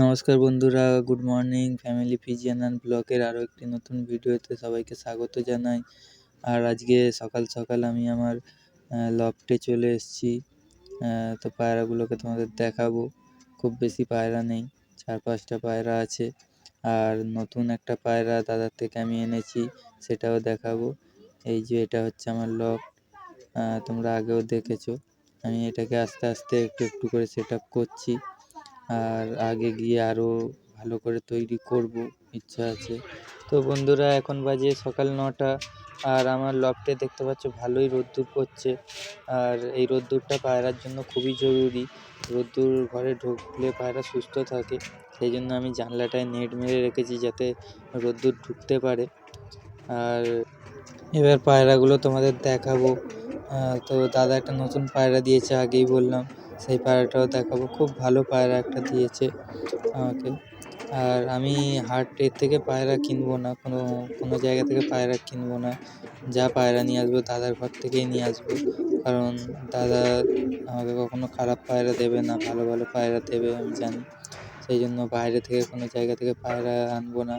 নমস্কার বন্ধুরা, good morning. Family পিজিএন and ব্লগের আরও একটি নতুন ভিডিওতে সবাইকে স্বাগত জানাই। আর আজকে সকাল সকাল আমি আমার লফটে চলে এসেছি। তো পায়রাগুলোকে তোমাদের দেখাবো। খুব বেশি পায়রা নেই, 4-5টা পায়রা আছে। আর নতুন একটা পায়রা দাদার থেকে আমি এনেছি, সেটাও দেখাবো। এই যে এটা হচ্ছে আমার লফট, তোমরা আগেও দেখেছো। আমি এটাকে আস্তে আস্তে একটু একটু করে সেট আপ করছি, আর আগে গিয়ে আরও ভালো করে তৈরি করব, ইচ্ছা আছে। তো বন্ধুরা, এখন বাজে সকাল 9টা, আর আমার লফটে দেখতে পাচ্ছ ভালোই রোদ্দুর পড়ছে। আর এই রোদ্দুরটা পায়রার জন্য খুবই জরুরি। রোদ্দুর ঘরে ঢুকলে পায়রা সুস্থ থাকে, সেই জন্য আমি জানলাটায় নেট মেরে রেখেছি যাতে রোদ্দুর ঢুকতে পারে। আর এবার পায়রাগুলো তোমাদের দেখাবো। তো দাদা একটা নতুন পায়রা দিয়েছে, আগেই বললাম, সেই পায়রাটাও দেখাবো। খুব ভালো পায়রা একটা দিয়েছে আমাকে। আর আমি হাটের থেকে পায়রা কিনবো না, কোনো জায়গা থেকে পায়রা কিনবো না। যা পায়রা নিয়ে আসবো দাদার ঘর থেকেই নিয়ে আসবো, কারণ দাদা আমাকে কখনো খারাপ পায়রা দেবে না, ভালো ভালো পায়রা দেবে আমি জানি। সেই জন্য বাইরে থেকে কোনো জায়গা থেকে পায়রা আনবো না।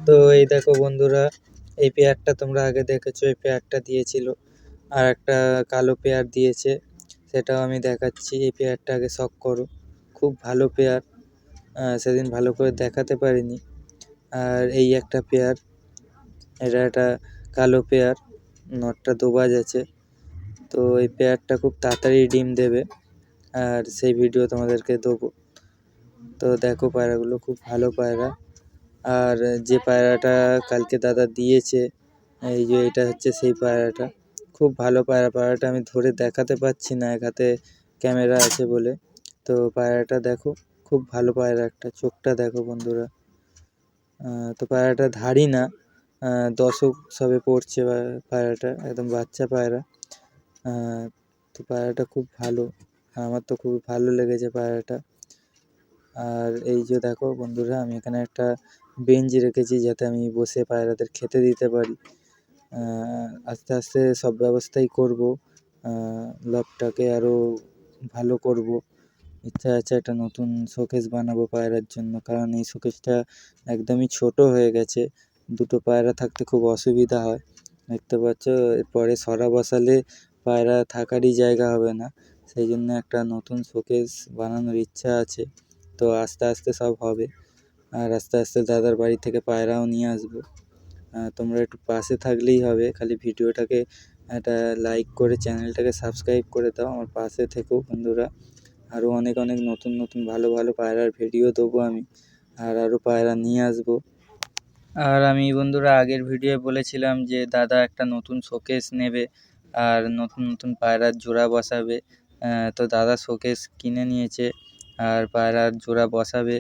তো এই দেখো বন্ধুরা, এই পেয়ারটা তোমরা আগে দেখেছো, এই পেয়ারটা দিয়েছিল। আর একটা কালো পেয়ার দিয়েছে, সেটাও আমি দেখাচ্ছি। এই পেয়ারটা আগে শখ করো, খুব ভালো পেয়ার। সেদিন ভালো করে দেখাতে পারিনি। আর এই একটা পেয়ার, এটা একটা কালো পেয়ার, নটটা দোবাজ আছে। তো এই পেয়ারটা খুব তাড়াতাড়ি ডিম দেবে, আর সেই ভিডিও তোমাদেরকে দেবো। তো দেখো পায়রাগুলো খুব ভালো পায়রা। আর যে পায়রাটা কালকে দাদা দিয়েছে, এই যে এটা হচ্ছে সেই পায়রাটা, খুব ভালো পায়রা। পায়রাটা আমি ধরে দেখাতে পাচ্ছি না, এক হাতে ক্যামেরা আছে বলে। তো পায়রাটা দেখো, খুব ভালো পায়রা একটা। চোখটা দেখো বন্ধুরা। তো পায়রাটা ধাড়ি না, দশক সবে পড়ছে পায়রাটা, একদম বাচ্চা পায়রা। তো পায়রাটা খুব ভালো, আমার তো খুব ভালো লেগেছে পায়রাটা। আর এই যে দেখো বন্ধুরা, আমি এখানে একটা বেঞ্চ রেখেছি যাতে আমি বসে পায়রাদের খেতে দিতে পারি। আস্তে আস্তে সব ব্যবস্থাই করব, লফটটাকে আরও ভালো করব। ইচ্ছা আছে একটা নতুন শোকেস বানাবো পায়রার জন্য, কারণ এই শোকেসটা একদমই ছোট হয়ে গেছে। দুটো পায়রা থাকতে খুব অসুবিধা হয়, দেখতে পাচ্ছ। এরপরে সরা বসালে পায়রা থাকারই জায়গা হবে না, সেই জন্য একটা নতুন শোকেস বানানোর ইচ্ছা আছে। তো আস্তে আস্তে সব হবে, আর আস্তে আস্তে দাদার বাড়ি থেকে পায়রাও নিয়ে আসবো। তোমরা একটু পাশে থাকলেই হবে, খালি ভিডিওটাকে একটা লাইক করে চ্যানেলটাকে সাবস্ক্রাইব করে দাও। আমার পাশে থেকো বন্ধুরা, আরও অনেক অনেক নতুন নতুন ভালো ভালো পায়রার ভিডিও দেবো আমি, আর আরও পায়রা নিয়ে আসবো। আর আমি বন্ধুরা আগের ভিডিওয়ে বলেছিলাম যে দাদা একটা নতুন শোকেস নেবে, আর নতুন নতুন পায়রার জোড়া বসাবে। তো দাদা শোকেস কিনে নিয়েছে, আর পায়রার জোড়া বসাবে।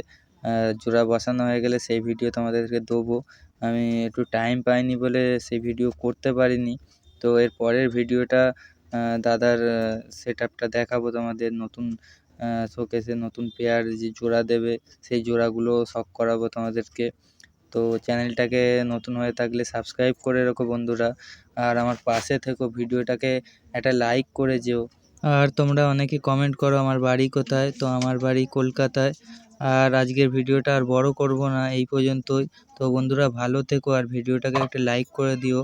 জোড়া বসানো হয়ে গেলে সেই ভিডিও তোমাদেরকে দেবো। আমি একটু টাইম পাইনি বলে সেই ভিডিও করতে পারিনি। তো এর পরের ভিডিওটা দাদার সেট আপটা দেখাবো তোমাদের। নতুন শোকেসে নতুন পেয়ার যে জোড়া দেবে, সেই জোড়াগুলো শখ করাবো তোমাদেরকে। তো চ্যানেলটাকে নতুন হয়ে থাকলে সাবস্ক্রাইব করে রেখো বন্ধুরা, আর আমার পাশে থেকো, ভিডিওটাকে একটা লাইক করে যেও। আর তোমরা অনেকে কমেন্ট করো আমার বাড়ি কোথায়, তো আমার বাড়ি কলকাতায়। আর আজকের ভিডিওটা আর বড় করব না, এই পর্যন্তই। তো বন্ধুরা ভালো থেকো, আর ভিডিওটাকে একটা লাইক করে দিও।